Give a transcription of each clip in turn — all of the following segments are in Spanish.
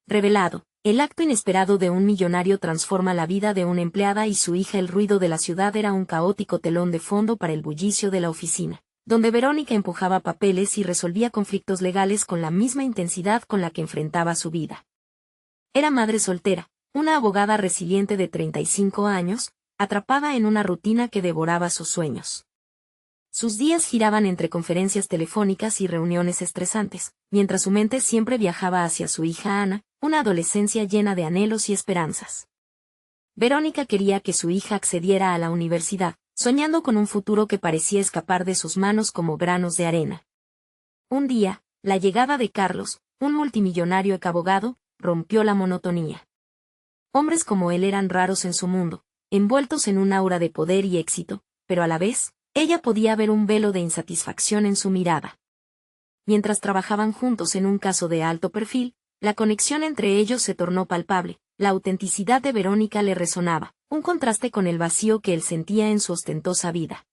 Revelado. El acto inesperado de un millonario transforma la vida de una empleada y su hija. El ruido de la ciudad era un caótico telón de fondo para el bullicio de la oficina, donde Verónica empujaba papeles y resolvía conflictos legales con la misma intensidad con la que enfrentaba su vida. Era madre soltera, una abogada resiliente de 35 años, atrapada en una rutina que devoraba sus sueños. Sus días giraban entre conferencias telefónicas y reuniones estresantes, mientras su mente siempre viajaba hacia su hija Ana, una adolescencia llena de anhelos y esperanzas. Verónica quería que su hija accediera a la universidad, soñando con un futuro que parecía escapar de sus manos como granos de arena. Un día, la llegada de Carlos, un multimillonario abogado, rompió la monotonía. Hombres como él eran raros en su mundo, envueltos en un aura de poder y éxito, pero a la vez, ella podía ver un velo de insatisfacción en su mirada. Mientras trabajaban juntos en un caso de alto perfil, la conexión entre ellos se tornó palpable. La autenticidad de Verónica le resonaba, un contraste con el vacío que él sentía en su ostentosa vida.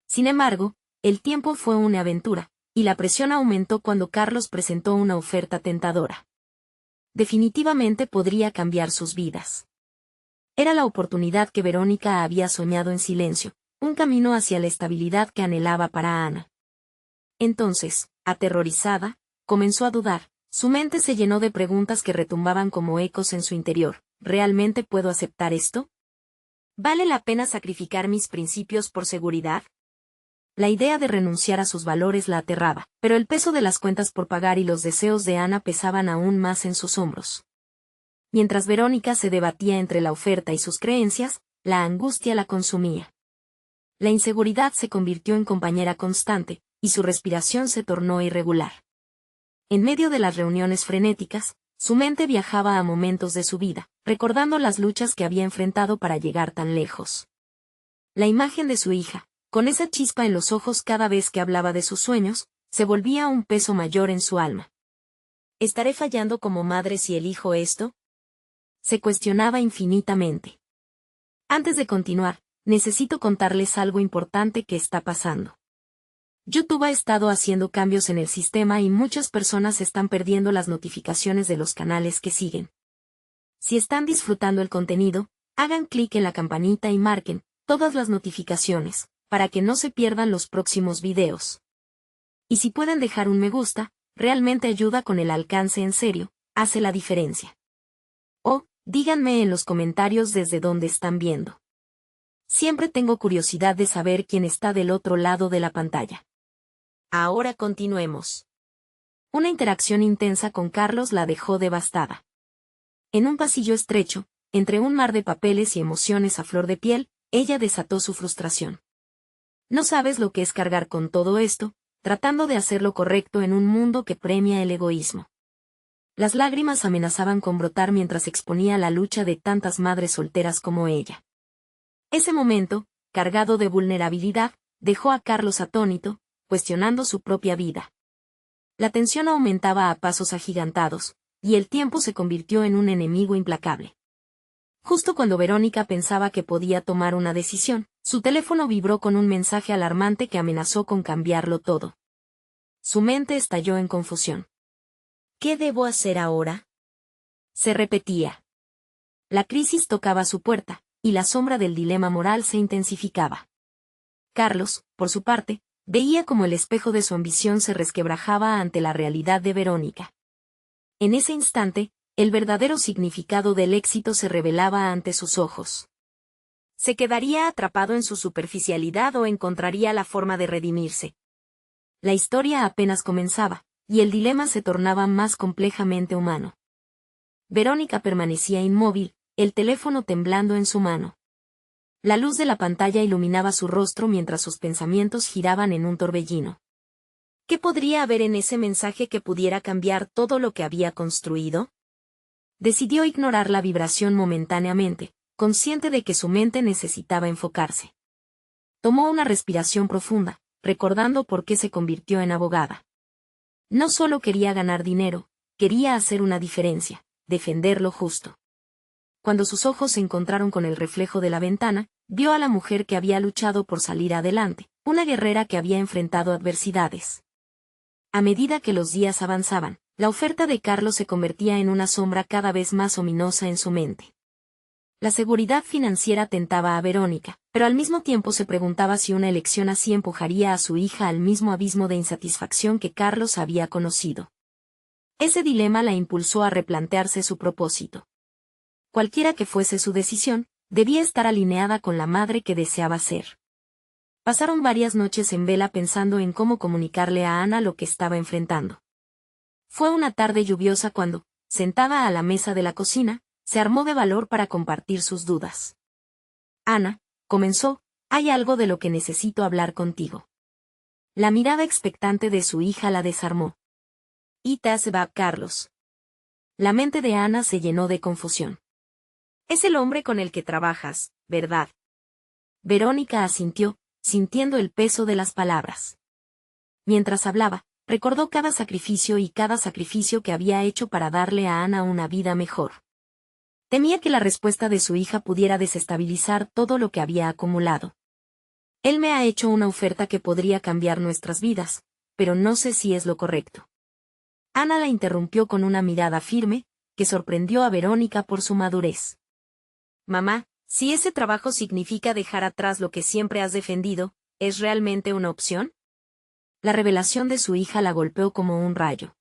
Sin embargo, el tiempo fue una aventura, y la presión aumentó cuando Carlos presentó una oferta tentadora. Definitivamente podría cambiar sus vidas. Era la oportunidad que Verónica había soñado en silencio, un camino hacia la estabilidad que anhelaba para Ana. Entonces, aterrorizada, comenzó a dudar. Su mente se llenó de preguntas que retumbaban como ecos en su interior. ¿Realmente puedo aceptar esto? ¿Vale la pena sacrificar mis principios por seguridad? La idea de renunciar a sus valores la aterraba, pero el peso de las cuentas por pagar y los deseos de Ana pesaban aún más en sus hombros. Mientras Verónica se debatía entre la oferta y sus creencias, la angustia la consumía. La inseguridad se convirtió en compañera constante, y su respiración se tornó irregular. En medio de las reuniones frenéticas, su mente viajaba a momentos de su vida, recordando las luchas que había enfrentado para llegar tan lejos. La imagen de su hija, con esa chispa en los ojos cada vez que hablaba de sus sueños, se volvía un peso mayor en su alma. ¿Estaré fallando como madre si elijo esto? Se cuestionaba infinitamente. Antes de continuar, necesito contarles algo importante que está pasando. YouTube ha estado haciendo cambios en el sistema y muchas personas están perdiendo las notificaciones de los canales que siguen. Si están disfrutando el contenido, hagan clic en la campanita y marquen todas las notificaciones, para que no se pierdan los próximos videos. Y si pueden dejar un me gusta, realmente ayuda con el alcance en serio, hace la diferencia. O, díganme en los comentarios desde dónde están viendo. Siempre tengo curiosidad de saber quién está del otro lado de la pantalla. Ahora continuemos. Una interacción intensa con Carlos la dejó devastada. En un pasillo estrecho, entre un mar de papeles y emociones a flor de piel, ella desató su frustración. No sabes lo que es cargar con todo esto, tratando de hacer lo correcto en un mundo que premia el egoísmo. Las lágrimas amenazaban con brotar mientras exponía la lucha de tantas madres solteras como ella. Ese momento, cargado de vulnerabilidad, dejó a Carlos atónito, cuestionando su propia vida. La tensión aumentaba a pasos agigantados, y el tiempo se convirtió en un enemigo implacable. Justo cuando Verónica pensaba que podía tomar una decisión, su teléfono vibró con un mensaje alarmante que amenazó con cambiarlo todo. Su mente estalló en confusión. ¿Qué debo hacer ahora? Se repetía. La crisis tocaba su puerta, y la sombra del dilema moral se intensificaba. Carlos, por su parte, veía como el espejo de su ambición se resquebrajaba ante la realidad de Verónica. En ese instante, el verdadero significado del éxito se revelaba ante sus ojos. ¿Se quedaría atrapado en su superficialidad o encontraría la forma de redimirse? La historia apenas comenzaba, y el dilema se tornaba más complejamente humano. Verónica permanecía inmóvil, el teléfono temblando en su mano. La luz de la pantalla iluminaba su rostro mientras sus pensamientos giraban en un torbellino. ¿Qué podría haber en ese mensaje que pudiera cambiar todo lo que había construido? Decidió ignorar la vibración momentáneamente, consciente de que su mente necesitaba enfocarse. Tomó una respiración profunda, recordando por qué se convirtió en abogada. No solo quería ganar dinero, quería hacer una diferencia, defender lo justo. Cuando sus ojos se encontraron con el reflejo de la ventana, vio a la mujer que había luchado por salir adelante, una guerrera que había enfrentado adversidades. A medida que los días avanzaban, La oferta de Carlos se convertía en una sombra cada vez más ominosa en su mente. La seguridad financiera tentaba a Verónica, pero al mismo tiempo se preguntaba si una elección así empujaría a su hija al mismo abismo de insatisfacción que Carlos había conocido. Ese dilema la impulsó a replantearse su propósito. Cualquiera que fuese su decisión, debía estar alineada con la madre que deseaba ser. Pasaron varias noches en vela pensando en cómo comunicarle a Ana lo que estaba enfrentando. Fue una tarde lluviosa cuando, sentada a la mesa de la cocina, se armó de valor para compartir sus dudas. Ana, comenzó, hay algo de lo que necesito hablar contigo. La mirada expectante de su hija la desarmó. ¿Y te va, Carlos? La mente de Ana se llenó de confusión. Es el hombre con el que trabajas, ¿verdad? Verónica asintió, sintiendo el peso de las palabras. Mientras hablaba, recordó cada sacrificio que había hecho para darle a Ana una vida mejor. Temía que la respuesta de su hija pudiera desestabilizar todo lo que había acumulado. Él me ha hecho una oferta que podría cambiar nuestras vidas, pero no sé si es lo correcto. Ana la interrumpió con una mirada firme, que sorprendió a Verónica por su madurez. Mamá, si ese trabajo significa dejar atrás lo que siempre has defendido, ¿es realmente una opción? La revelación de su hija la golpeó como un rayo.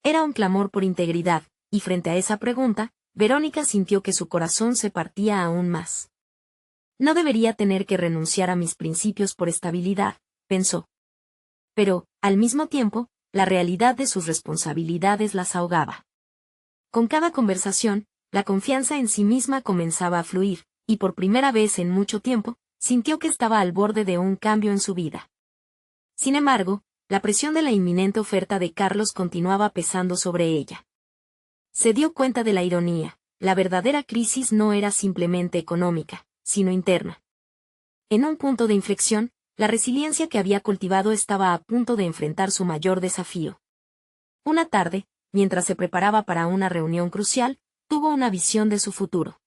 Era un clamor por integridad, y frente a esa pregunta, Verónica sintió que su corazón se partía aún más. No debería tener que renunciar a mis principios por estabilidad, pensó. Pero, al mismo tiempo, la realidad de sus responsabilidades las ahogaba. Con cada conversación, la confianza en sí misma comenzaba a fluir, y por primera vez en mucho tiempo, sintió que estaba al borde de un cambio en su vida. Sin embargo, la presión de la inminente oferta de Carlos continuaba pesando sobre ella. Se dio cuenta de la ironía, la verdadera crisis no era simplemente económica, sino interna. En un punto de inflexión, la resiliencia que había cultivado estaba a punto de enfrentar su mayor desafío. Una tarde, mientras se preparaba para una reunión crucial, tuvo una visión de su futuro.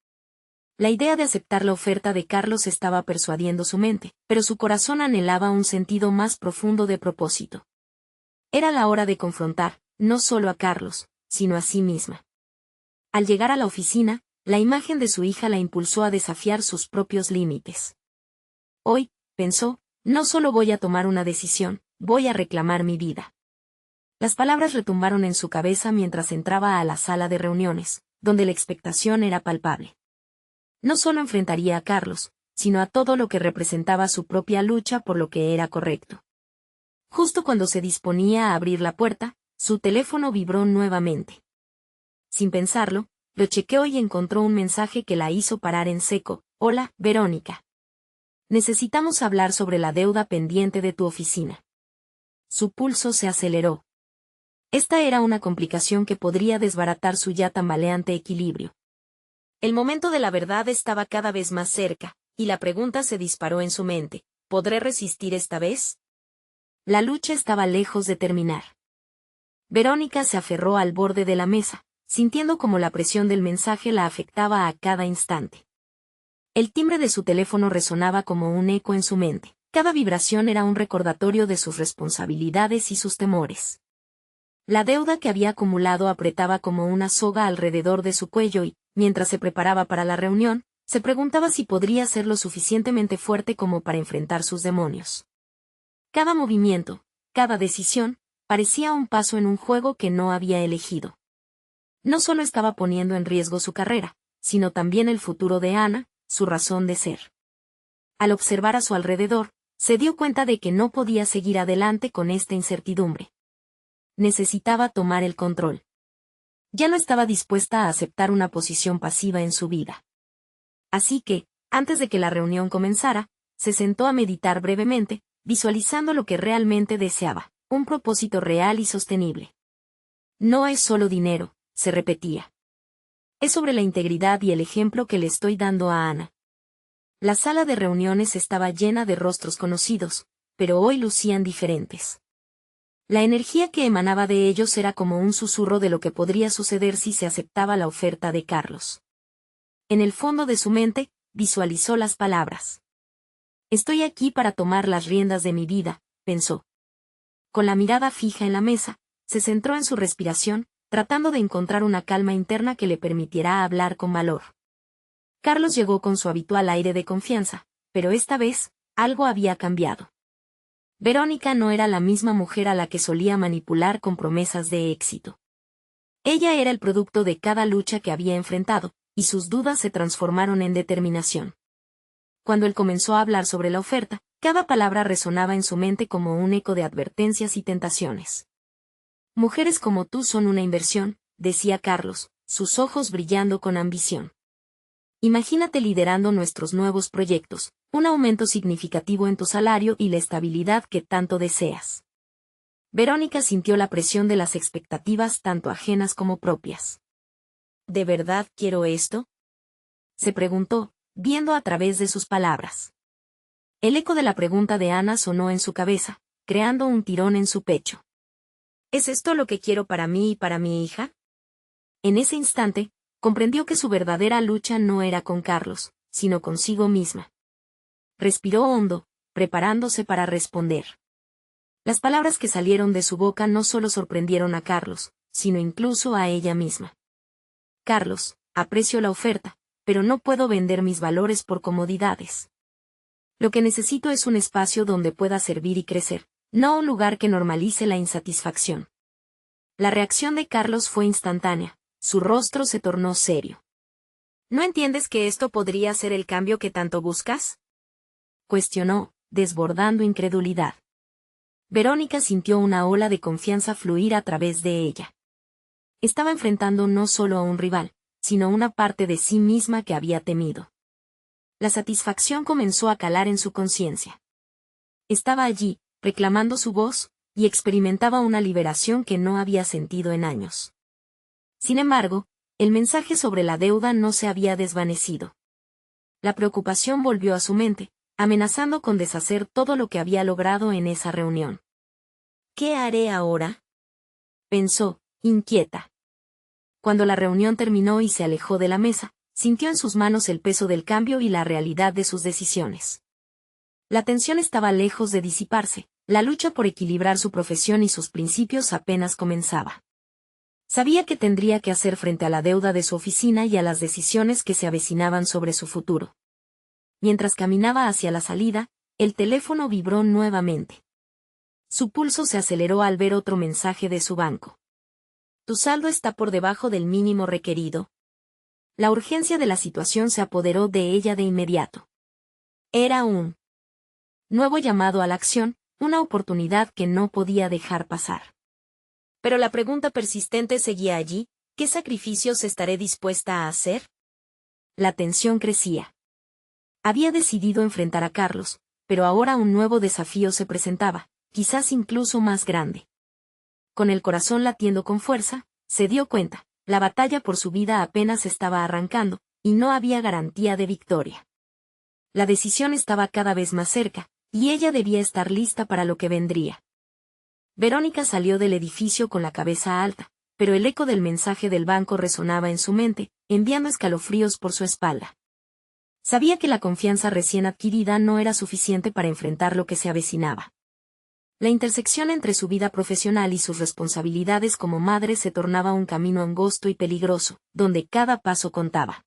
La idea de aceptar la oferta de Carlos estaba persuadiendo su mente, pero su corazón anhelaba un sentido más profundo de propósito. Era la hora de confrontar, no solo a Carlos, sino a sí misma. Al llegar a la oficina, la imagen de su hija la impulsó a desafiar sus propios límites. Hoy, pensó, no solo voy a tomar una decisión, voy a reclamar mi vida. Las palabras retumbaron en su cabeza mientras entraba a la sala de reuniones, donde la expectación era palpable. No solo enfrentaría a Carlos, sino a todo lo que representaba su propia lucha por lo que era correcto. Justo cuando se disponía a abrir la puerta, su teléfono vibró nuevamente. Sin pensarlo, lo chequeó y encontró un mensaje que la hizo parar en seco. Hola, Verónica. Necesitamos hablar sobre la deuda pendiente de tu oficina. Su pulso se aceleró. Esta era una complicación que podría desbaratar su ya tambaleante equilibrio. El momento de la verdad estaba cada vez más cerca, y la pregunta se disparó en su mente. ¿Podré resistir esta vez? La lucha estaba lejos de terminar. Verónica se aferró al borde de la mesa, sintiendo como la presión del mensaje la afectaba a cada instante. El timbre de su teléfono resonaba como un eco en su mente. Cada vibración era un recordatorio de sus responsabilidades y sus temores. La deuda que había acumulado apretaba como una soga alrededor de su cuello y, mientras se preparaba para la reunión, se preguntaba si podría ser lo suficientemente fuerte como para enfrentar sus demonios. Cada movimiento, cada decisión, parecía un paso en un juego que no había elegido. No solo estaba poniendo en riesgo su carrera, sino también el futuro de Ana, su razón de ser. Al observar a su alrededor, se dio cuenta de que no podía seguir adelante con esta incertidumbre. Necesitaba tomar el control. Ya no estaba dispuesta a aceptar una posición pasiva en su vida. Así que, antes de que la reunión comenzara, se sentó a meditar brevemente, visualizando lo que realmente deseaba, un propósito real y sostenible. No es solo dinero, se repetía. Es sobre la integridad y el ejemplo que le estoy dando a Ana. La sala de reuniones estaba llena de rostros conocidos, pero hoy lucían diferentes. La energía que emanaba de ellos era como un susurro de lo que podría suceder si se aceptaba la oferta de Carlos. En el fondo de su mente, visualizó las palabras. Estoy aquí para tomar las riendas de mi vida, pensó. Con la mirada fija en la mesa, Se centró en su respiración, tratando de encontrar una calma interna que le permitiera hablar con valor. Carlos llegó con su habitual aire de confianza, pero esta vez, algo había cambiado. Verónica no era la misma mujer a la que solía manipular con promesas de éxito. Ella era el producto de cada lucha que había enfrentado, y sus dudas se transformaron en determinación. Cuando él comenzó a hablar sobre la oferta, cada palabra resonaba en su mente como un eco de advertencias y tentaciones. Mujeres como tú son una inversión, decía Carlos, sus ojos brillando con ambición. Imagínate liderando nuestros nuevos proyectos, un aumento significativo en tu salario y la estabilidad que tanto deseas. Verónica sintió la presión de las expectativas tanto ajenas como propias. ¿De verdad quiero esto?, se preguntó, viendo a través de sus palabras. El eco de la pregunta de Ana sonó en su cabeza, creando un tirón en su pecho. ¿Es esto lo que quiero para mí y para mi hija? En ese instante, comprendió que su verdadera lucha no era con Carlos, sino consigo misma. Respiró hondo, preparándose para responder. Las palabras que salieron de su boca no solo sorprendieron a Carlos, sino incluso a ella misma. Carlos, aprecio la oferta, pero no puedo vender mis valores por comodidades. Lo que necesito es un espacio donde pueda servir y crecer, no un lugar que normalice la insatisfacción. La reacción de Carlos fue instantánea, su rostro se tornó serio. ¿No entiendes que esto podría ser el cambio que tanto buscas?, cuestionó, desbordando incredulidad. Verónica sintió una ola de confianza fluir a través de ella. Estaba enfrentando no solo a un rival, sino una parte de sí misma que había temido. La satisfacción comenzó a calar en su conciencia. Estaba allí, reclamando su voz, y experimentaba una liberación que no había sentido en años. Sin embargo, el mensaje sobre la deuda no se había desvanecido. La preocupación volvió a su mente, amenazando con deshacer todo lo que había logrado en esa reunión. ¿Qué haré ahora?, pensó, inquieta. Cuando la reunión terminó y se alejó de la mesa, sintió en sus manos el peso del cambio y la realidad de sus decisiones. La tensión estaba lejos de disiparse, la lucha por equilibrar su profesión y sus principios apenas comenzaba. Sabía que tendría que hacer frente a la deuda de su oficina y a las decisiones que se avecinaban sobre su futuro. Mientras caminaba hacia la salida, el teléfono vibró nuevamente. Su pulso se aceleró al ver otro mensaje de su banco. Tu saldo está por debajo del mínimo requerido. La urgencia de la situación se apoderó de ella de inmediato. Era un nuevo llamado a la acción, una oportunidad que no podía dejar pasar. Pero la pregunta persistente seguía allí, ¿qué sacrificios estaré dispuesta a hacer? La tensión crecía. Había decidido enfrentar a Carlos, pero ahora un nuevo desafío se presentaba, quizás incluso más grande. Con el corazón latiendo con fuerza, se dio cuenta, la batalla por su vida apenas estaba arrancando, y no había garantía de victoria. La decisión estaba cada vez más cerca, y ella debía estar lista para lo que vendría. Verónica salió del edificio con la cabeza alta, pero el eco del mensaje del banco resonaba en su mente, enviando escalofríos por su espalda. Sabía que la confianza recién adquirida no era suficiente para enfrentar lo que se avecinaba. La intersección entre su vida profesional y sus responsabilidades como madre se tornaba un camino angosto y peligroso, donde cada paso contaba.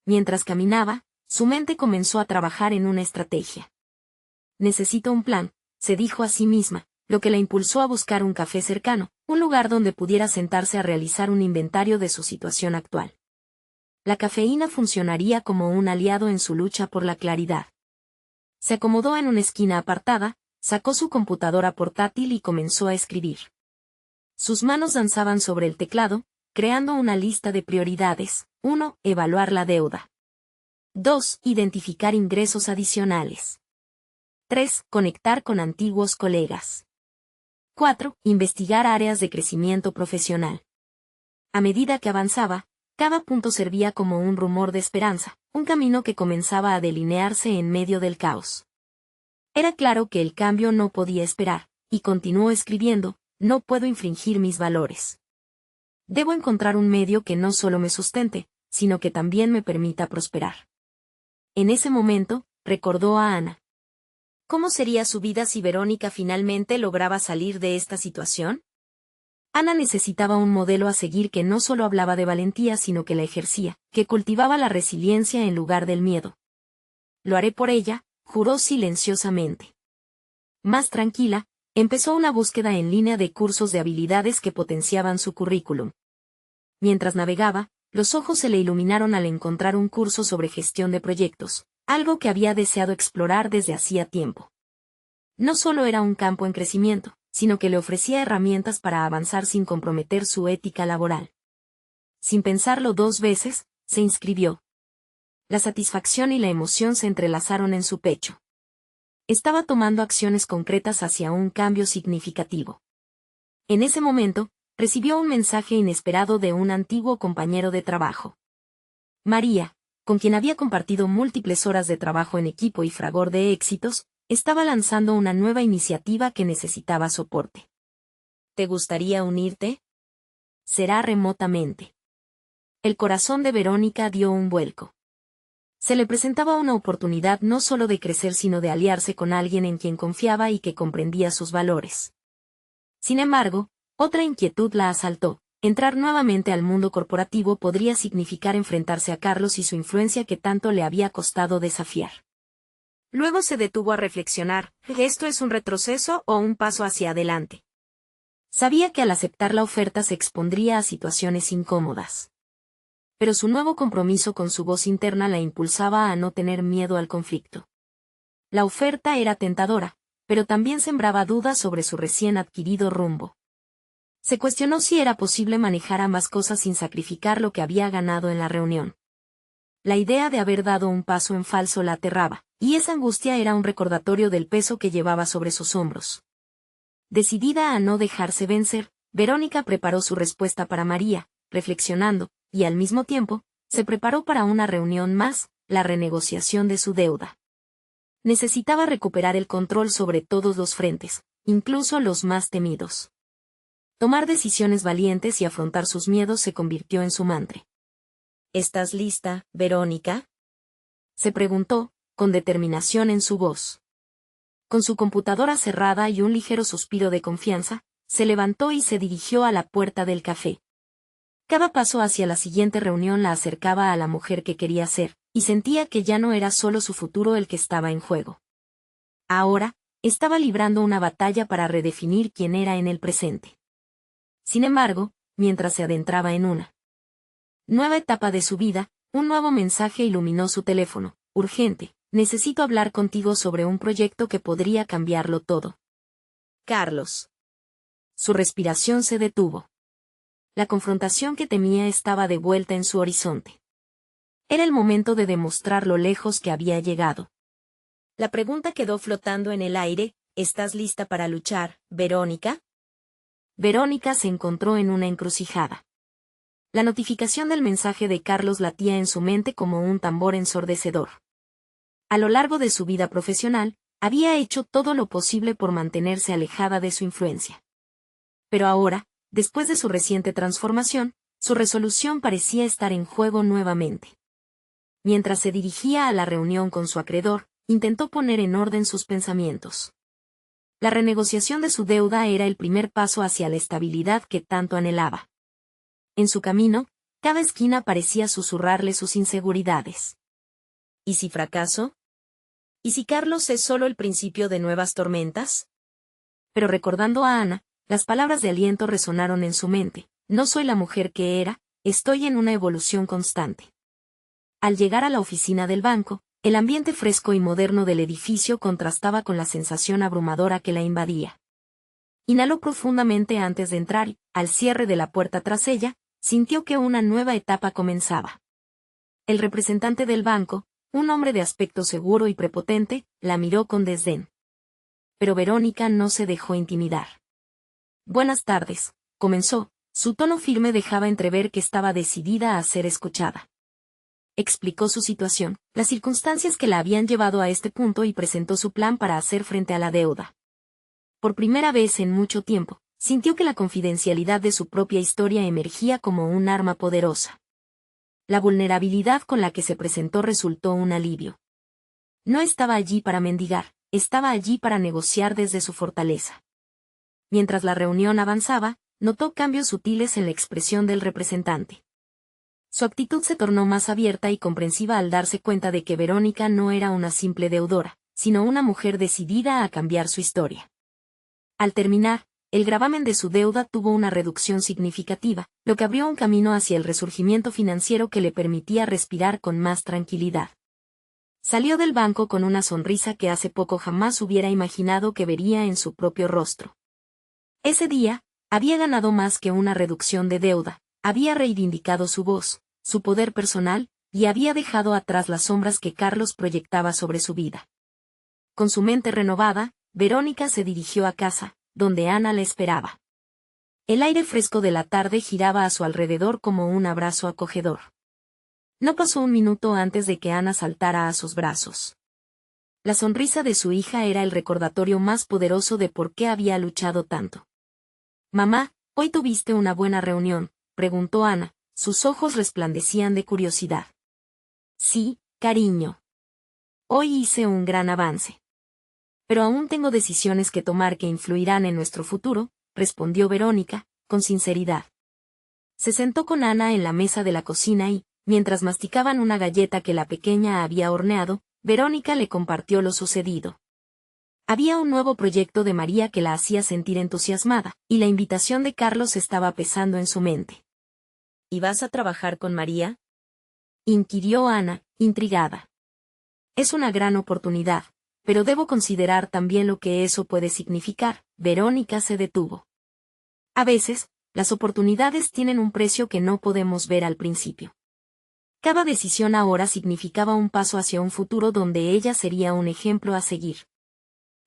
Mientras caminaba, su mente comenzó a trabajar en una estrategia. Necesito un plan, se dijo a sí misma, lo que la impulsó a buscar un café cercano, un lugar donde pudiera sentarse a realizar un inventario de su situación actual. La cafeína funcionaría como un aliado en su lucha por la claridad. Se acomodó en una esquina apartada, sacó su computadora portátil y comenzó a escribir. Sus manos danzaban sobre el teclado, creando una lista de prioridades. 1. Evaluar la deuda. 2. Identificar ingresos adicionales. 3. Conectar con antiguos colegas. 4. Investigar áreas de crecimiento profesional. A medida que avanzaba, cada punto servía como un rumor de esperanza, un camino que comenzaba a delinearse en medio del caos. Era claro que el cambio no podía esperar, y continuó escribiendo, no puedo infringir mis valores. Debo encontrar un medio que no solo me sustente, sino que también me permita prosperar. En ese momento, recordó a Ana. ¿Cómo sería su vida si Verónica finalmente lograba salir de esta situación? Ana necesitaba un modelo a seguir que no solo hablaba de valentía sino que la ejercía, que cultivaba la resiliencia en lugar del miedo. Lo haré por ella, juró silenciosamente. Más tranquila, empezó una búsqueda en línea de cursos de habilidades que potenciaban su currículum. Mientras navegaba, los ojos se le iluminaron al encontrar un curso sobre gestión de proyectos, algo que había deseado explorar desde hacía tiempo. No solo era un campo en crecimiento, sino que le ofrecía herramientas para avanzar sin comprometer su ética laboral. Sin pensarlo 2 veces, se inscribió. La satisfacción y la emoción se entrelazaron en su pecho. Estaba tomando acciones concretas hacia un cambio significativo. En ese momento, recibió un mensaje inesperado de un antiguo compañero de trabajo. María, con quien había compartido múltiples horas de trabajo en equipo y fragor de éxitos, estaba lanzando una nueva iniciativa que necesitaba soporte. ¿Te gustaría unirte? Será remotamente. El corazón de Verónica dio un vuelco. Se le presentaba una oportunidad no solo de crecer sino de aliarse con alguien en quien confiaba y que comprendía sus valores. Sin embargo, otra inquietud la asaltó. Entrar nuevamente al mundo corporativo podría significar enfrentarse a Carlos y su influencia que tanto le había costado desafiar. Luego se detuvo a reflexionar, ¿esto es un retroceso o un paso hacia adelante? Sabía que al aceptar la oferta se expondría a situaciones incómodas. Pero su nuevo compromiso con su voz interna la impulsaba a no tener miedo al conflicto. La oferta era tentadora, pero también sembraba dudas sobre su recién adquirido rumbo. Se cuestionó si era posible manejar ambas cosas sin sacrificar lo que había ganado en la reunión. La idea de haber dado un paso en falso la aterraba, y esa angustia era un recordatorio del peso que llevaba sobre sus hombros. Decidida a no dejarse vencer, Verónica preparó su respuesta para María, reflexionando, y al mismo tiempo, se preparó para una reunión más, la renegociación de su deuda. Necesitaba recuperar el control sobre todos los frentes, incluso los más temidos. Tomar decisiones valientes y afrontar sus miedos se convirtió en su mantra. ¿Estás lista, Verónica? Se preguntó, con determinación en su voz. Con su computadora cerrada y un ligero suspiro de confianza, se levantó y se dirigió a la puerta del café. Cada paso hacia la siguiente reunión la acercaba a la mujer que quería ser, y sentía que ya no era solo su futuro el que estaba en juego. Ahora, estaba librando una batalla para redefinir quién era en el presente. Sin embargo, mientras se adentraba en una nueva etapa de su vida, un nuevo mensaje iluminó su teléfono. Urgente, necesito hablar contigo sobre un proyecto que podría cambiarlo todo. Carlos. Su respiración se detuvo. La confrontación que temía estaba de vuelta en su horizonte. Era el momento de demostrar lo lejos que había llegado. La pregunta quedó flotando en el aire, ¿estás lista para luchar, Verónica? Verónica se encontró en una encrucijada. La notificación del mensaje de Carlos latía en su mente como un tambor ensordecedor. A lo largo de su vida profesional, había hecho todo lo posible por mantenerse alejada de su influencia. Pero ahora, después de su reciente transformación, su resolución parecía estar en juego nuevamente. Mientras se dirigía a la reunión con su acreedor, intentó poner en orden sus pensamientos. La renegociación de su deuda era el primer paso hacia la estabilidad que tanto anhelaba. En su camino, cada esquina parecía susurrarle sus inseguridades. ¿Y si fracaso? ¿Y si Carlos es solo el principio de nuevas tormentas? Pero recordando a Ana, las palabras de aliento resonaron en su mente. No soy la mujer que era, estoy en una evolución constante. Al llegar a la oficina del banco, el ambiente fresco y moderno del edificio contrastaba con la sensación abrumadora que la invadía. Inhaló profundamente antes de entrar y, al cierre de la puerta tras ella, sintió que una nueva etapa comenzaba. El representante del banco, un hombre de aspecto seguro y prepotente, la miró con desdén. Pero Verónica no se dejó intimidar. Buenas tardes, comenzó, su tono firme dejaba entrever que estaba decidida a ser escuchada. Explicó su situación, las circunstancias que la habían llevado a este punto y presentó su plan para hacer frente a la deuda. Por primera vez en mucho tiempo, sintió que la confidencialidad de su propia historia emergía como un arma poderosa. La vulnerabilidad con la que se presentó resultó un alivio. No estaba allí para mendigar, estaba allí para negociar desde su fortaleza. Mientras la reunión avanzaba, notó cambios sutiles en la expresión del representante. Su actitud se tornó más abierta y comprensiva al darse cuenta de que Verónica no era una simple deudora, sino una mujer decidida a cambiar su historia. Al terminar, el gravamen de su deuda tuvo una reducción significativa, lo que abrió un camino hacia el resurgimiento financiero que le permitía respirar con más tranquilidad. Salió del banco con una sonrisa que hace poco jamás hubiera imaginado que vería en su propio rostro. Ese día, había ganado más que una reducción de deuda, había reivindicado su voz, su poder personal, y había dejado atrás las sombras que Carlos proyectaba sobre su vida. Con su mente renovada, Verónica se dirigió a casa, donde Ana la esperaba. El aire fresco de la tarde giraba a su alrededor como un abrazo acogedor. No pasó un minuto antes de que Ana saltara a sus brazos. La sonrisa de su hija era el recordatorio más poderoso de por qué había luchado tanto. «Mamá, ¿hoy tuviste una buena reunión?», preguntó Ana, sus ojos resplandecían de curiosidad. «Sí, cariño. Hoy hice un gran avance. Pero aún tengo decisiones que tomar que influirán en nuestro futuro», respondió Verónica, con sinceridad. Se sentó con Ana en la mesa de la cocina y, mientras masticaban una galleta que la pequeña había horneado, Verónica le compartió lo sucedido. Había un nuevo proyecto de María que la hacía sentir entusiasmada, y la invitación de Carlos estaba pesando en su mente. «¿Y vas a trabajar con María?», inquirió Ana, intrigada. «Es una gran oportunidad, pero debo considerar también lo que eso puede significar». Verónica se detuvo. A veces, las oportunidades tienen un precio que no podemos ver al principio. Cada decisión ahora significaba un paso hacia un futuro donde ella sería un ejemplo a seguir.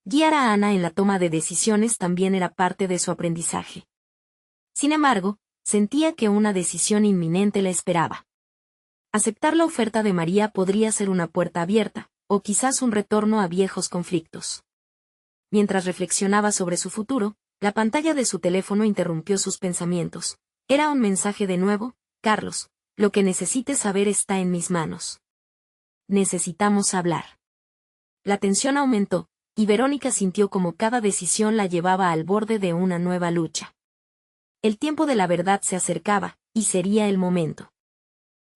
Guiar a Ana en la toma de decisiones también era parte de su aprendizaje. Sin embargo, sentía que una decisión inminente la esperaba. Aceptar la oferta de María podría ser una puerta abierta, o quizás un retorno a viejos conflictos. Mientras reflexionaba sobre su futuro, la pantalla de su teléfono interrumpió sus pensamientos. Era un mensaje de nuevo: «Carlos, lo que necesites saber está en mis manos. Necesitamos hablar». La tensión aumentó, y Verónica sintió como cada decisión la llevaba al borde de una nueva lucha. El tiempo de la verdad se acercaba, y sería el momento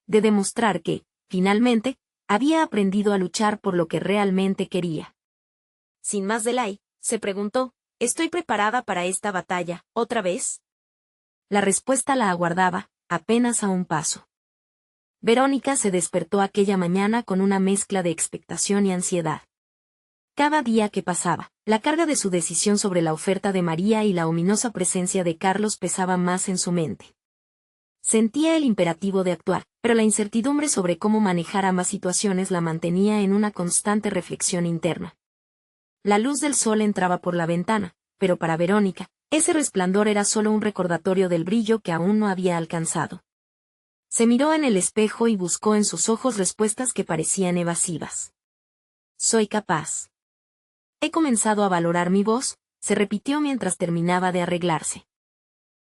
de demostrar que, finalmente, había aprendido a luchar por lo que realmente quería. Sin más delay, se preguntó: «¿Estoy preparada para esta batalla, otra vez?». La respuesta la aguardaba, apenas a un paso. Verónica se despertó aquella mañana con una mezcla de expectación y ansiedad. Cada día que pasaba, la carga de su decisión sobre la oferta de María y la ominosa presencia de Carlos pesaba más en su mente. Sentía el imperativo de actuar, pero la incertidumbre sobre cómo manejar ambas situaciones la mantenía en una constante reflexión interna. La luz del sol entraba por la ventana, pero para Verónica, ese resplandor era solo un recordatorio del brillo que aún no había alcanzado. Se miró en el espejo y buscó en sus ojos respuestas que parecían evasivas. «Soy capaz. He comenzado a valorar mi voz», se repitió mientras terminaba de arreglarse.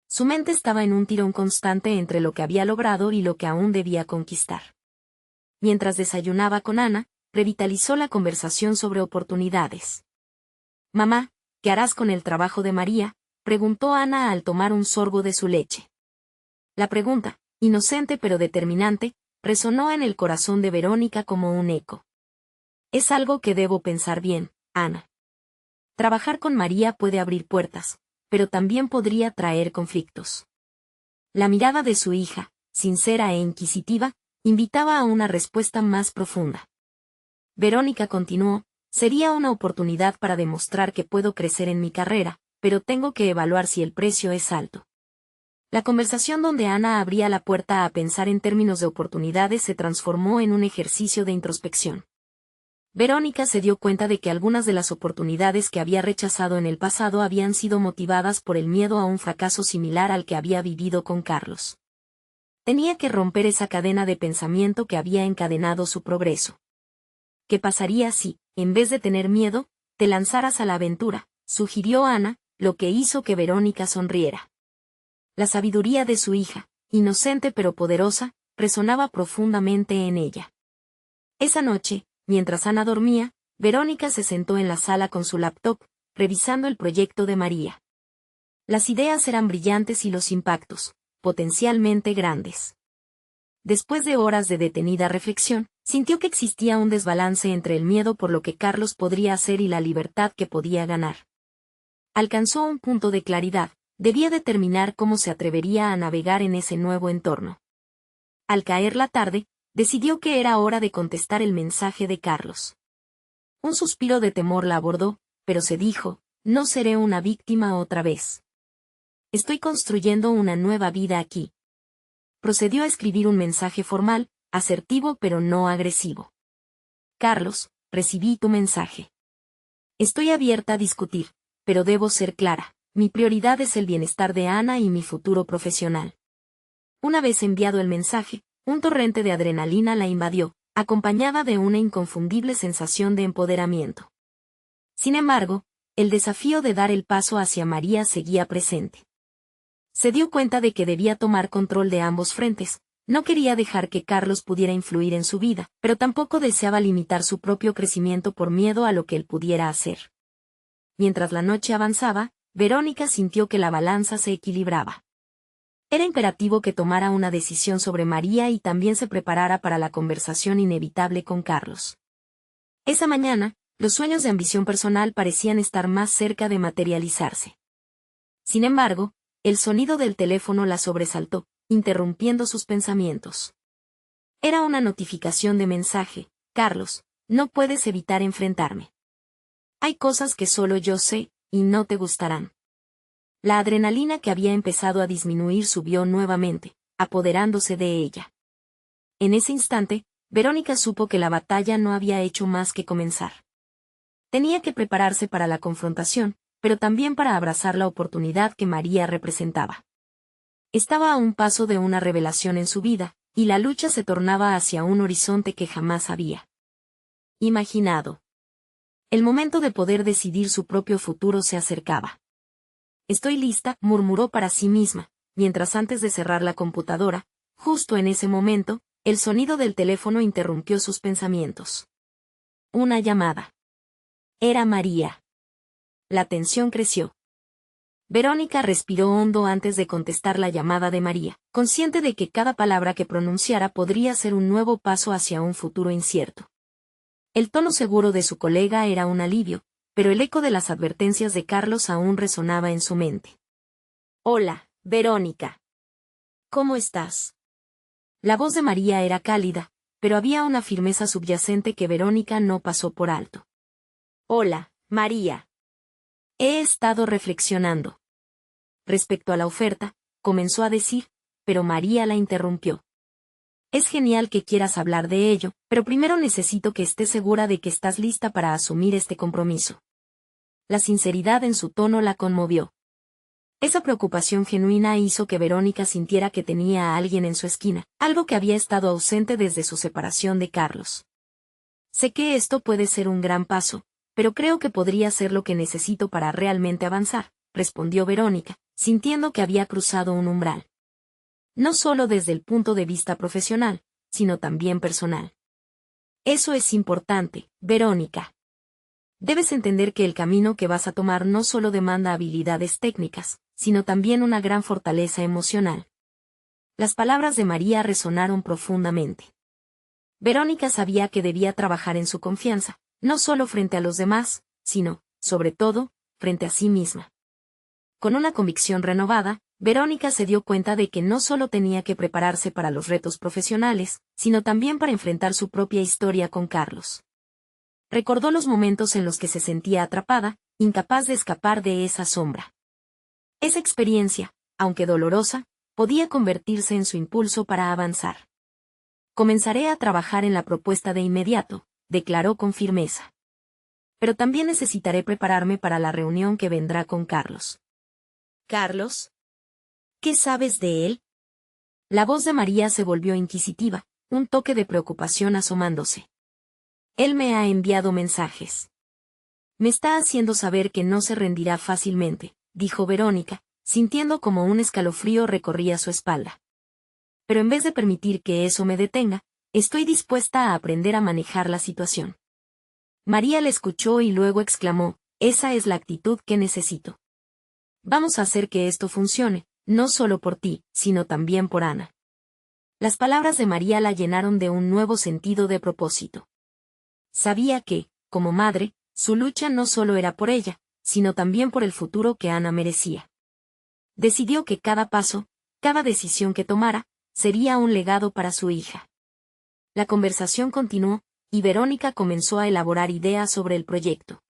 Su mente estaba en un tirón constante entre lo que había logrado y lo que aún debía conquistar. Mientras desayunaba con Ana, revitalizó la conversación sobre oportunidades. «Mamá, ¿qué harás con el trabajo de María?», preguntó Ana al tomar un sorbo de su leche. La pregunta, inocente pero determinante, resonó en el corazón de Verónica como un eco. «Es algo que debo pensar bien, Ana. Trabajar con María puede abrir puertas, pero también podría traer conflictos». La mirada de su hija, sincera e inquisitiva, invitaba a una respuesta más profunda. Verónica continuó: «Sería una oportunidad para demostrar que puedo crecer en mi carrera, pero tengo que evaluar si el precio es alto». La conversación donde Ana abría la puerta a pensar en términos de oportunidades se transformó en un ejercicio de introspección. Verónica se dio cuenta de que algunas de las oportunidades que había rechazado en el pasado habían sido motivadas por el miedo a un fracaso similar al que había vivido con Carlos. Tenía que romper esa cadena de pensamiento que había encadenado su progreso. «¿Qué pasaría si, en vez de tener miedo, te lanzaras a la aventura?», sugirió Ana, lo que hizo que Verónica sonriera. La sabiduría de su hija, inocente pero poderosa, resonaba profundamente en ella. Esa noche, mientras Ana dormía, Verónica se sentó en la sala con su laptop, revisando el proyecto de María. Las ideas eran brillantes y los impactos, potencialmente grandes. Después de horas de detenida reflexión, sintió que existía un desbalance entre el miedo por lo que Carlos podría hacer y la libertad que podía ganar. Alcanzó un punto de claridad, debía determinar cómo se atrevería a navegar en ese nuevo entorno. Al caer la tarde, decidió que era hora de contestar el mensaje de Carlos. Un suspiro de temor la abordó, pero se dijo, no seré una víctima otra vez. Estoy construyendo una nueva vida aquí. Procedió a escribir un mensaje formal, asertivo pero no agresivo. Carlos, recibí tu mensaje. Estoy abierta a discutir, pero debo ser clara. Mi prioridad es el bienestar de Ana y mi futuro profesional. Una vez enviado el mensaje, un torrente de adrenalina la invadió, acompañada de una inconfundible sensación de empoderamiento. Sin embargo, el desafío de dar el paso hacia María seguía presente. Se dio cuenta de que debía tomar control de ambos frentes. No quería dejar que Carlos pudiera influir en su vida, pero tampoco deseaba limitar su propio crecimiento por miedo a lo que él pudiera hacer. Mientras la noche avanzaba, Verónica sintió que la balanza se equilibraba. Era imperativo que tomara una decisión sobre María y también se preparara para la conversación inevitable con Carlos. Esa mañana, los sueños de ambición personal parecían estar más cerca de materializarse. Sin embargo, el sonido del teléfono la sobresaltó, interrumpiendo sus pensamientos. Era una notificación de mensaje: Carlos, no puedes evitar enfrentarme. Hay cosas que solo yo sé, y no te gustarán. La adrenalina que había empezado a disminuir subió nuevamente, apoderándose de ella. En ese instante, Verónica supo que la batalla no había hecho más que comenzar. Tenía que prepararse para la confrontación, pero también para abrazar la oportunidad que María representaba. Estaba a un paso de una revelación en su vida, y la lucha se tornaba hacia un horizonte que jamás había imaginado. El momento de poder decidir su propio futuro se acercaba. Estoy lista, murmuró para sí misma, mientras antes de cerrar la computadora, justo en ese momento, el sonido del teléfono interrumpió sus pensamientos. Una llamada. Era María. La tensión creció. Verónica respiró hondo antes de contestar la llamada de María, consciente de que cada palabra que pronunciara podría ser un nuevo paso hacia un futuro incierto. El tono seguro de su colega era un alivio, pero el eco de las advertencias de Carlos aún resonaba en su mente. Hola, Verónica. ¿Cómo estás? La voz de María era cálida, pero había una firmeza subyacente que Verónica no pasó por alto. Hola, María. He estado reflexionando. Respecto a la oferta, comenzó a decir, pero María la interrumpió. Es genial que quieras hablar de ello, pero primero necesito que estés segura de que estás lista para asumir este compromiso. La sinceridad en su tono la conmovió. Esa preocupación genuina hizo que Verónica sintiera que tenía a alguien en su esquina, algo que había estado ausente desde su separación de Carlos. Sé que esto puede ser un gran paso, pero creo que podría ser lo que necesito para realmente avanzar, respondió Verónica, sintiendo que había cruzado un umbral. No solo desde el punto de vista profesional, sino también personal. Eso es importante, Verónica. Debes entender que el camino que vas a tomar no solo demanda habilidades técnicas, sino también una gran fortaleza emocional. Las palabras de María resonaron profundamente. Verónica sabía que debía trabajar en su confianza, no solo frente a los demás, sino, sobre todo, frente a sí misma. Con una convicción renovada, Verónica se dio cuenta de que no solo tenía que prepararse para los retos profesionales, sino también para enfrentar su propia historia con Carlos. Recordó los momentos en los que se sentía atrapada, incapaz de escapar de esa sombra. Esa experiencia, aunque dolorosa, podía convertirse en su impulso para avanzar. Comenzaré a trabajar en la propuesta de inmediato, declaró con firmeza. Pero también necesitaré prepararme para la reunión que vendrá con Carlos. ¿Carlos? ¿Qué sabes de él? La voz de María se volvió inquisitiva, un toque de preocupación asomándose. Él me ha enviado mensajes. Me está haciendo saber que no se rendirá fácilmente, dijo Verónica, sintiendo como un escalofrío recorría su espalda. Pero en vez de permitir que eso me detenga, estoy dispuesta a aprender a manejar la situación. María le escuchó y luego exclamó, esa es la actitud que necesito. Vamos a hacer que esto funcione, no solo por ti, sino también por Ana. Las palabras de María la llenaron de un nuevo sentido de propósito. Sabía que, como madre, su lucha no solo era por ella, sino también por el futuro que Ana merecía. Decidió que cada paso, cada decisión que tomara, sería un legado para su hija. La conversación continuó, y Verónica comenzó a elaborar ideas sobre el proyecto.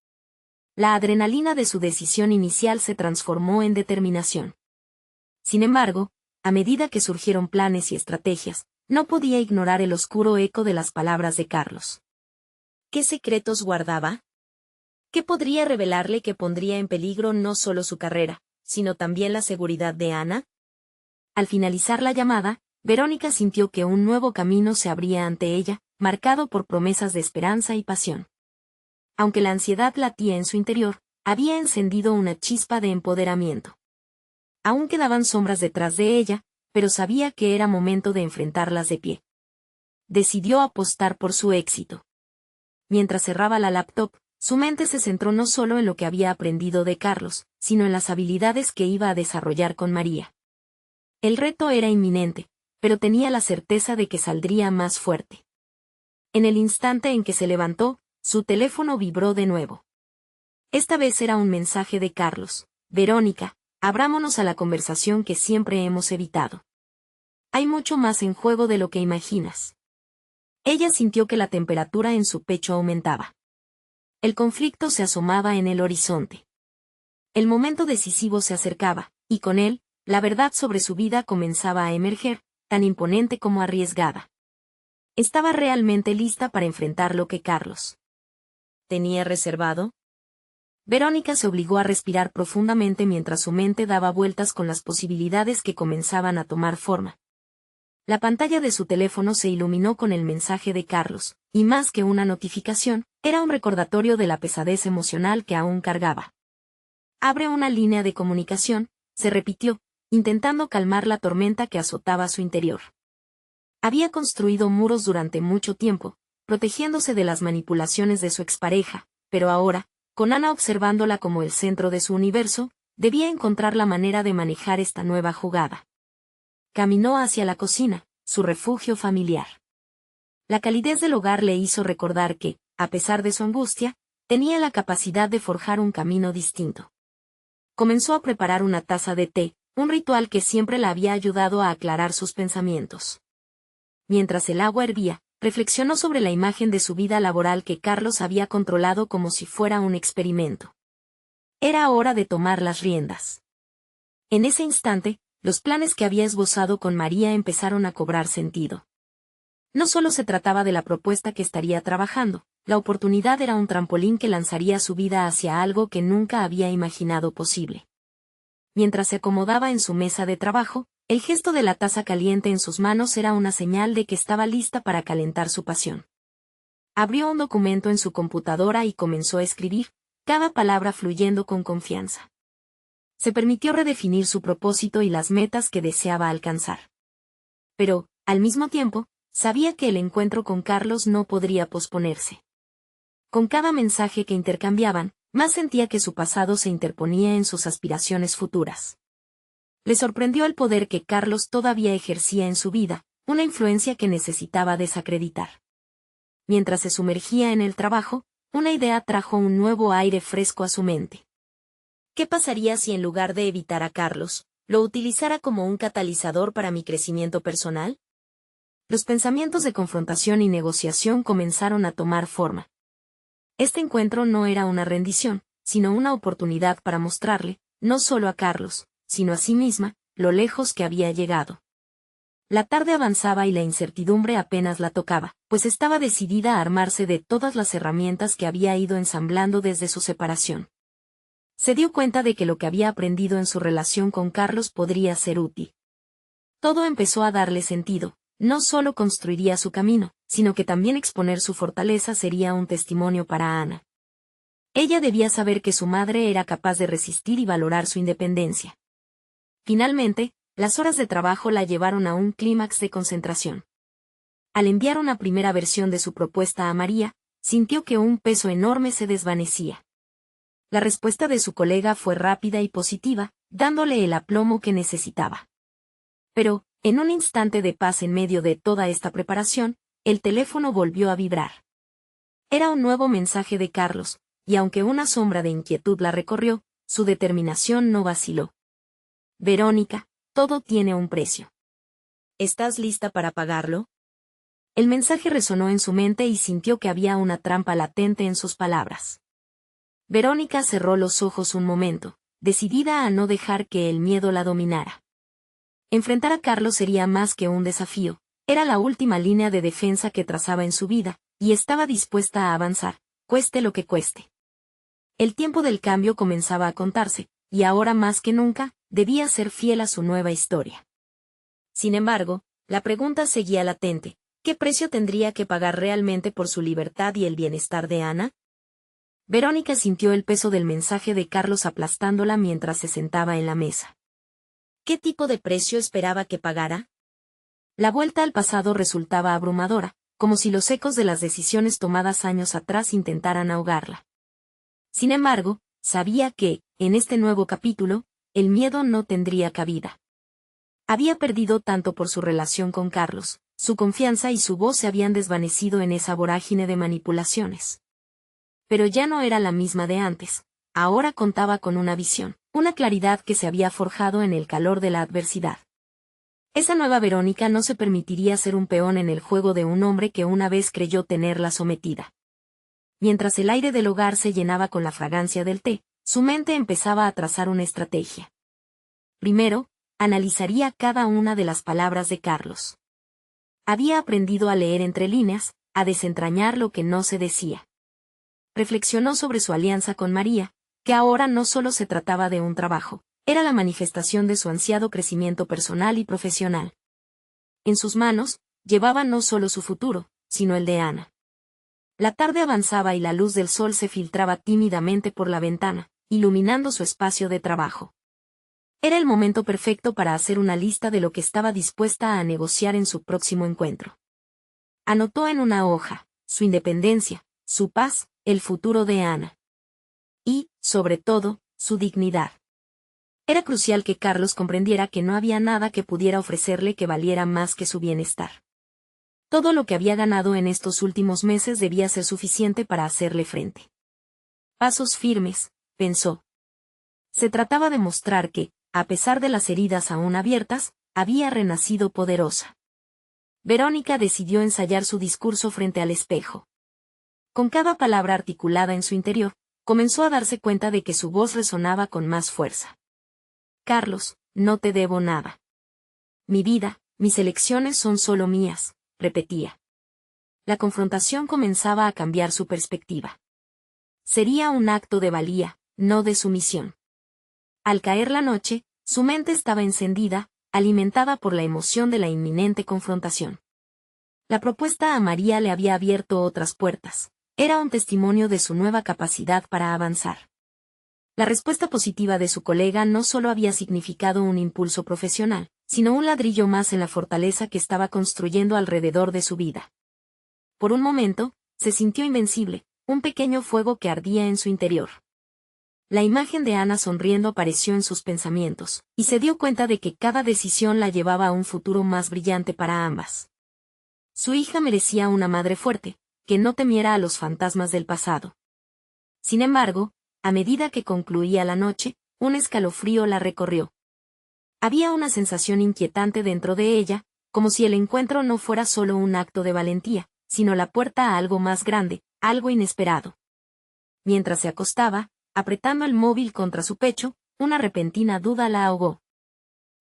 La adrenalina de su decisión inicial se transformó en determinación. Sin embargo, a medida que surgieron planes y estrategias, no podía ignorar el oscuro eco de las palabras de Carlos. ¿Qué secretos guardaba? ¿Qué podría revelarle que pondría en peligro no solo su carrera, sino también la seguridad de Ana? Al finalizar la llamada, Verónica sintió que un nuevo camino se abría ante ella, marcado por promesas de esperanza y pasión. Aunque la ansiedad latía en su interior, había encendido una chispa de empoderamiento. Aún quedaban sombras detrás de ella, pero sabía que era momento de enfrentarlas de pie. Decidió apostar por su éxito. Mientras cerraba la laptop, su mente se centró no solo en lo que había aprendido de Carlos, sino en las habilidades que iba a desarrollar con María. El reto era inminente, pero tenía la certeza de que saldría más fuerte. En el instante en que se levantó, su teléfono vibró de nuevo. Esta vez era un mensaje de Carlos. Verónica, abrámonos a la conversación que siempre hemos evitado. Hay mucho más en juego de lo que imaginas. Ella sintió que la temperatura en su pecho aumentaba. El conflicto se asomaba en el horizonte. El momento decisivo se acercaba, y con él, la verdad sobre su vida comenzaba a emerger, tan imponente como arriesgada. Estaba realmente lista para enfrentar lo que Carlos tenía reservado. Verónica se obligó a respirar profundamente mientras su mente daba vueltas con las posibilidades que comenzaban a tomar forma. La pantalla de su teléfono se iluminó con el mensaje de Carlos, y más que una notificación, era un recordatorio de la pesadez emocional que aún cargaba. Abre una línea de comunicación, se repitió, intentando calmar la tormenta que azotaba su interior. Había construido muros durante mucho tiempo, protegiéndose de las manipulaciones de su expareja, pero ahora, con Ana observándola como el centro de su universo, debía encontrar la manera de manejar esta nueva jugada. Caminó hacia la cocina, su refugio familiar. La calidez del hogar le hizo recordar que, a pesar de su angustia, tenía la capacidad de forjar un camino distinto. Comenzó a preparar una taza de té, un ritual que siempre la había ayudado a aclarar sus pensamientos. Mientras el agua hervía, reflexionó sobre la imagen de su vida laboral que Carlos había controlado como si fuera un experimento. Era hora de tomar las riendas. En ese instante, los planes que había esbozado con María empezaron a cobrar sentido. No solo se trataba de la propuesta que estaría trabajando, la oportunidad era un trampolín que lanzaría su vida hacia algo que nunca había imaginado posible. Mientras se acomodaba en su mesa de trabajo, el gesto de la taza caliente en sus manos era una señal de que estaba lista para calentar su pasión. Abrió un documento en su computadora y comenzó a escribir, cada palabra fluyendo con confianza. Se permitió redefinir su propósito y las metas que deseaba alcanzar. Pero, al mismo tiempo, sabía que el encuentro con Carlos no podría posponerse. Con cada mensaje que intercambiaban, más sentía que su pasado se interponía en sus aspiraciones futuras. Le sorprendió el poder que Carlos todavía ejercía en su vida, una influencia que necesitaba desacreditar. Mientras se sumergía en el trabajo, una idea trajo un nuevo aire fresco a su mente. ¿Qué pasaría si en lugar de evitar a Carlos, lo utilizara como un catalizador para mi crecimiento personal? Los pensamientos de confrontación y negociación comenzaron a tomar forma. Este encuentro no era una rendición, sino una oportunidad para mostrarle, no solo a Carlos, sino a sí misma, lo lejos que había llegado. La tarde avanzaba y la incertidumbre apenas la tocaba, pues estaba decidida a armarse de todas las herramientas que había ido ensamblando desde su separación. Se dio cuenta de que lo que había aprendido en su relación con Carlos podría ser útil. Todo empezó a darle sentido, no solo construiría su camino, sino que también exponer su fortaleza sería un testimonio para Ana. Ella debía saber que su madre era capaz de resistir y valorar su independencia. Finalmente, las horas de trabajo la llevaron a un clímax de concentración. Al enviar una primera versión de su propuesta a María, sintió que un peso enorme se desvanecía. La respuesta de su colega fue rápida y positiva, dándole el aplomo que necesitaba. Pero, en un instante de paz en medio de toda esta preparación, el teléfono volvió a vibrar. Era un nuevo mensaje de Carlos, y aunque una sombra de inquietud la recorrió, su determinación no vaciló. Verónica, todo tiene un precio. ¿Estás lista para pagarlo? El mensaje resonó en su mente y sintió que había una trampa latente en sus palabras. Verónica cerró los ojos un momento, decidida a no dejar que el miedo la dominara. Enfrentar a Carlos sería más que un desafío, era la última línea de defensa que trazaba en su vida, y estaba dispuesta a avanzar, cueste lo que cueste. El tiempo del cambio comenzaba a contarse, y ahora más que nunca, debía ser fiel a su nueva historia. Sin embargo, la pregunta seguía latente: ¿qué precio tendría que pagar realmente por su libertad y el bienestar de Ana? Verónica sintió el peso del mensaje de Carlos aplastándola mientras se sentaba en la mesa. ¿Qué tipo de precio esperaba que pagara? La vuelta al pasado resultaba abrumadora, como si los ecos de las decisiones tomadas años atrás intentaran ahogarla. Sin embargo, sabía que, en este nuevo capítulo, el miedo no tendría cabida. Había perdido tanto por su relación con Carlos, su confianza y su voz se habían desvanecido en esa vorágine de manipulaciones. Pero ya no era la misma de antes, ahora contaba con una visión, una claridad que se había forjado en el calor de la adversidad. Esa nueva Verónica no se permitiría ser un peón en el juego de un hombre que una vez creyó tenerla sometida. Mientras el aire del hogar se llenaba con la fragancia del té, su mente empezaba a trazar una estrategia. Primero, analizaría cada una de las palabras de Carlos. Había aprendido a leer entre líneas, a desentrañar lo que no se decía. Reflexionó sobre su alianza con María, que ahora no solo se trataba de un trabajo, era la manifestación de su ansiado crecimiento personal y profesional. En sus manos, llevaba no solo su futuro, sino el de Ana. La tarde avanzaba y la luz del sol se filtraba tímidamente por la ventana, iluminando su espacio de trabajo. Era el momento perfecto para hacer una lista de lo que estaba dispuesta a negociar en su próximo encuentro. Anotó en una hoja, su independencia, su paz, el futuro de Ana. Y, sobre todo, su dignidad. Era crucial que Carlos comprendiera que no había nada que pudiera ofrecerle que valiera más que su bienestar. Todo lo que había ganado en estos últimos meses debía ser suficiente para hacerle frente. Pasos firmes, pensó. Se trataba de mostrar que, a pesar de las heridas aún abiertas, había renacido poderosa. Verónica decidió ensayar su discurso frente al espejo. Con cada palabra articulada en su interior, comenzó a darse cuenta de que su voz resonaba con más fuerza. Carlos, no te debo nada. Mi vida, mis elecciones son solo mías, repetía. La confrontación comenzaba a cambiar su perspectiva. Sería un acto de valía, no de sumisión. Al caer la noche, su mente estaba encendida, alimentada por la emoción de la inminente confrontación. La propuesta a María le había abierto otras puertas. Era un testimonio de su nueva capacidad para avanzar. La respuesta positiva de su colega no solo había significado un impulso profesional, sino un ladrillo más en la fortaleza que estaba construyendo alrededor de su vida. Por un momento, se sintió invencible, un pequeño fuego que ardía en su interior. La imagen de Ana sonriendo apareció en sus pensamientos, y se dio cuenta de que cada decisión la llevaba a un futuro más brillante para ambas. Su hija merecía una madre fuerte, que no temiera a los fantasmas del pasado. Sin embargo, a medida que concluía la noche, un escalofrío la recorrió. Había una sensación inquietante dentro de ella, como si el encuentro no fuera solo un acto de valentía, sino la puerta a algo más grande, algo inesperado. Mientras se acostaba, apretando el móvil contra su pecho, una repentina duda la ahogó.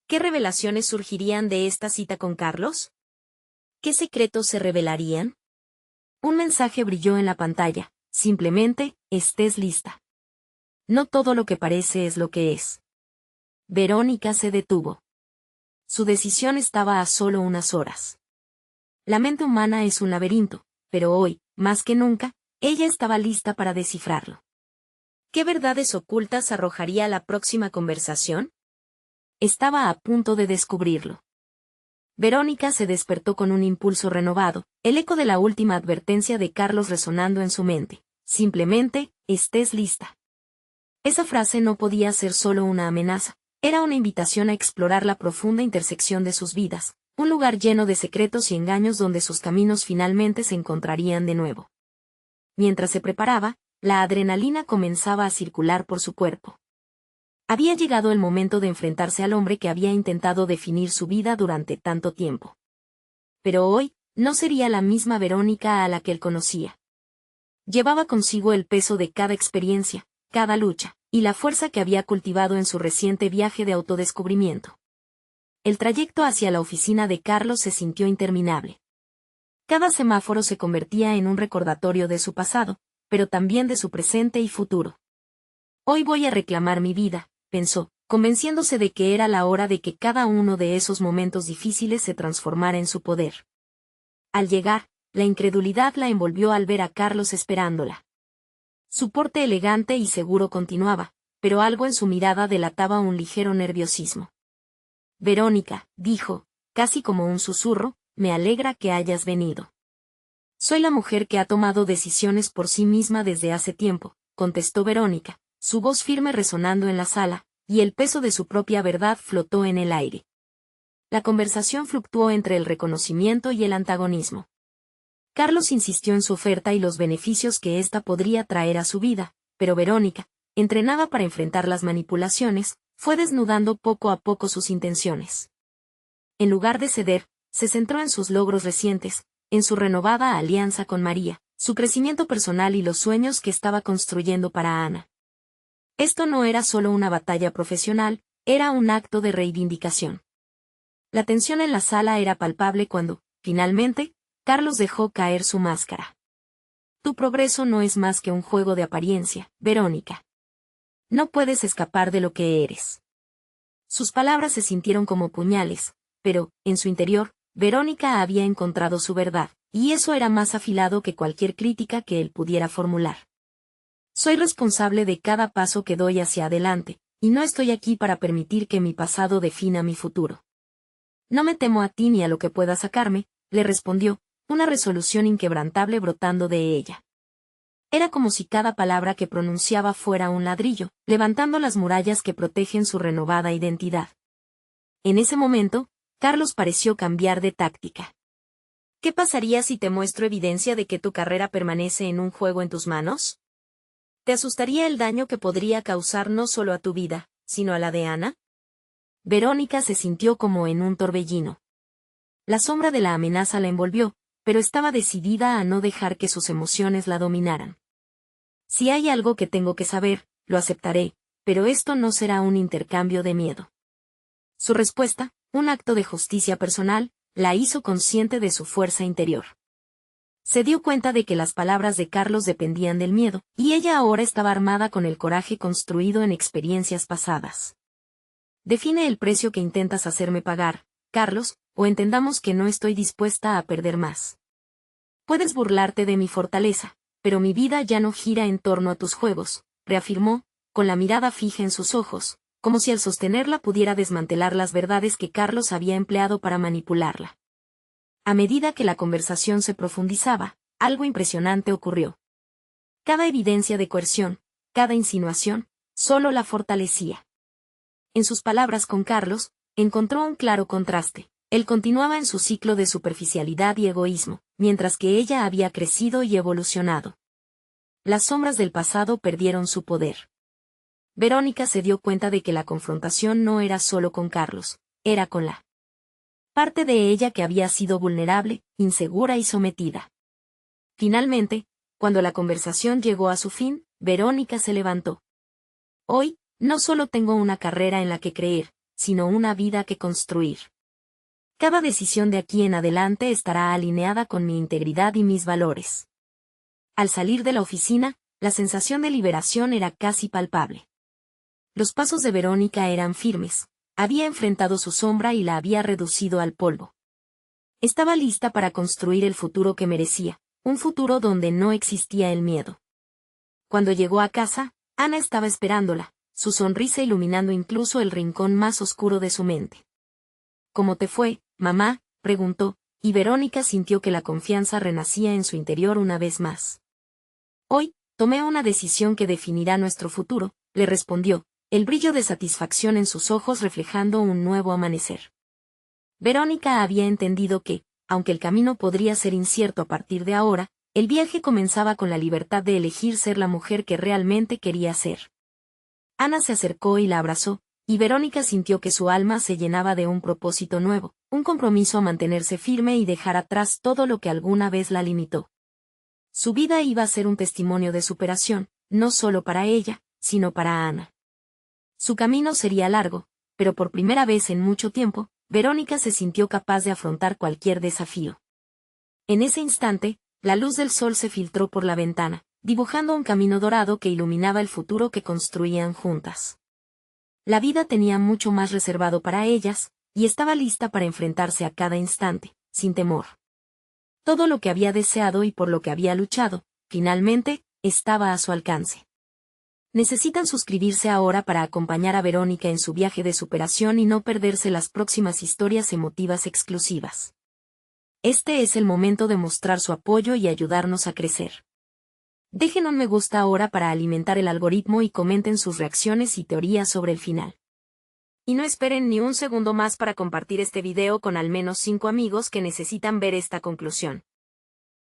¿Qué revelaciones surgirían de esta cita con Carlos? ¿Qué secretos se revelarían? Un mensaje brilló en la pantalla, simplemente, estés lista. No todo lo que parece es lo que es. Verónica se detuvo. Su decisión estaba a solo unas horas. La mente humana es un laberinto, pero hoy, más que nunca, ella estaba lista para descifrarlo. ¿Qué verdades ocultas arrojaría la próxima conversación? Estaba a punto de descubrirlo. Verónica se despertó con un impulso renovado, el eco de la última advertencia de Carlos resonando en su mente. Simplemente, estés lista. Esa frase no podía ser solo una amenaza, Era una invitación a explorar la profunda intersección de sus vidas, un lugar lleno de secretos y engaños donde sus caminos finalmente se encontrarían de nuevo. Mientras se preparaba, la adrenalina comenzaba a circular por su cuerpo. Había llegado el momento de enfrentarse al hombre que había intentado definir su vida durante tanto tiempo. Pero hoy, no sería la misma Verónica a la que él conocía. Llevaba consigo el peso de cada experiencia, cada lucha, y la fuerza que había cultivado en su reciente viaje de autodescubrimiento. El trayecto hacia la oficina de Carlos se sintió interminable. Cada semáforo se convertía en un recordatorio de su pasado, pero también de su presente y futuro. Hoy voy a reclamar mi vida, pensó, convenciéndose de que era la hora de que cada uno de esos momentos difíciles se transformara en su poder. Al llegar, la incredulidad la envolvió al ver a Carlos esperándola. Su porte elegante y seguro continuaba, pero algo en su mirada delataba un ligero nerviosismo. Verónica, dijo, casi como un susurro, me alegra que hayas venido. Soy la mujer que ha tomado decisiones por sí misma desde hace tiempo, contestó Verónica, su voz firme resonando en la sala, y el peso de su propia verdad flotó en el aire. La conversación fluctuó entre el reconocimiento y el antagonismo. Carlos insistió en su oferta y los beneficios que ésta podría traer a su vida, pero Verónica, entrenada para enfrentar las manipulaciones, fue desnudando poco a poco sus intenciones. En lugar de ceder, se centró en sus logros recientes, en su renovada alianza con María, su crecimiento personal y los sueños que estaba construyendo para Ana. Esto no era solo una batalla profesional, era un acto de reivindicación. La tensión en la sala era palpable cuando, finalmente, Carlos dejó caer su máscara. Tu progreso no es más que un juego de apariencia, Verónica. No puedes escapar de lo que eres. Sus palabras se sintieron como puñales, pero, en su interior, Verónica había encontrado su verdad, y eso era más afilado que cualquier crítica que él pudiera formular. Soy responsable de cada paso que doy hacia adelante, y no estoy aquí para permitir que mi pasado defina mi futuro. No me temo a ti ni a lo que pueda sacarme, le respondió, una resolución inquebrantable brotando de ella. Era como si cada palabra que pronunciaba fuera un ladrillo, levantando las murallas que protegen su renovada identidad. En ese momento, Carlos pareció cambiar de táctica. ¿Qué pasaría si te muestro evidencia de que tu carrera permanece en un juego en tus manos? ¿Te asustaría el daño que podría causar no solo a tu vida, sino a la de Ana? Verónica se sintió como en un torbellino. La sombra de la amenaza la envolvió, pero estaba decidida a no dejar que sus emociones la dominaran. Si hay algo que tengo que saber, lo aceptaré, pero esto no será un intercambio de miedo. Su respuesta, un acto de justicia personal, la hizo consciente de su fuerza interior. Se dio cuenta de que las palabras de Carlos dependían del miedo, y ella ahora estaba armada con el coraje construido en experiencias pasadas. Define el precio que intentas hacerme pagar, Carlos, o entendamos que no estoy dispuesta a perder más. Puedes burlarte de mi fortaleza, pero mi vida ya no gira en torno a tus juegos, reafirmó, con la mirada fija en sus ojos, como si al sostenerla pudiera desmantelar las verdades que Carlos había empleado para manipularla. A medida que la conversación se profundizaba, algo impresionante ocurrió. Cada evidencia de coerción, cada insinuación, solo la fortalecía. En sus palabras con Carlos, encontró un claro contraste. Él continuaba en su ciclo de superficialidad y egoísmo, mientras que ella había crecido y evolucionado. Las sombras del pasado perdieron su poder. Verónica se dio cuenta de que la confrontación no era solo con Carlos, era con la parte de ella que había sido vulnerable, insegura y sometida. Finalmente, cuando la conversación llegó a su fin, Verónica se levantó. Hoy, no solo tengo una carrera en la que creer, sino una vida que construir. Cada decisión de aquí en adelante estará alineada con mi integridad y mis valores. Al salir de la oficina, la sensación de liberación era casi palpable. Los pasos de Verónica eran firmes, había enfrentado su sombra y la había reducido al polvo. Estaba lista para construir el futuro que merecía, un futuro donde no existía el miedo. Cuando llegó a casa, Ana estaba esperándola, su sonrisa iluminando incluso el rincón más oscuro de su mente. ¿Cómo te fue, mamá?, preguntó, y Verónica sintió que la confianza renacía en su interior una vez más. Hoy, tomé una decisión que definirá nuestro futuro, le respondió, el brillo de satisfacción en sus ojos reflejando un nuevo amanecer. Verónica había entendido que, aunque el camino podría ser incierto a partir de ahora, el viaje comenzaba con la libertad de elegir ser la mujer que realmente quería ser. Ana se acercó y la abrazó, y Verónica sintió que su alma se llenaba de un propósito nuevo, un compromiso a mantenerse firme y dejar atrás todo lo que alguna vez la limitó. Su vida iba a ser un testimonio de superación, no solo para ella, sino para Ana. Su camino sería largo, pero por primera vez en mucho tiempo, Verónica se sintió capaz de afrontar cualquier desafío. En ese instante, la luz del sol se filtró por la ventana, dibujando un camino dorado que iluminaba el futuro que construían juntas. La vida tenía mucho más reservado para ellas, y estaba lista para enfrentarse a cada instante, sin temor. Todo lo que había deseado y por lo que había luchado, finalmente, estaba a su alcance. Necesitan suscribirse ahora para acompañar a Verónica en su viaje de superación y no perderse las próximas historias emotivas exclusivas. Este es el momento de mostrar su apoyo y ayudarnos a crecer. Dejen un me gusta ahora para alimentar el algoritmo y comenten sus reacciones y teorías sobre el final. Y no esperen ni un segundo más para compartir este video con al menos 5 amigos que necesitan ver esta conclusión.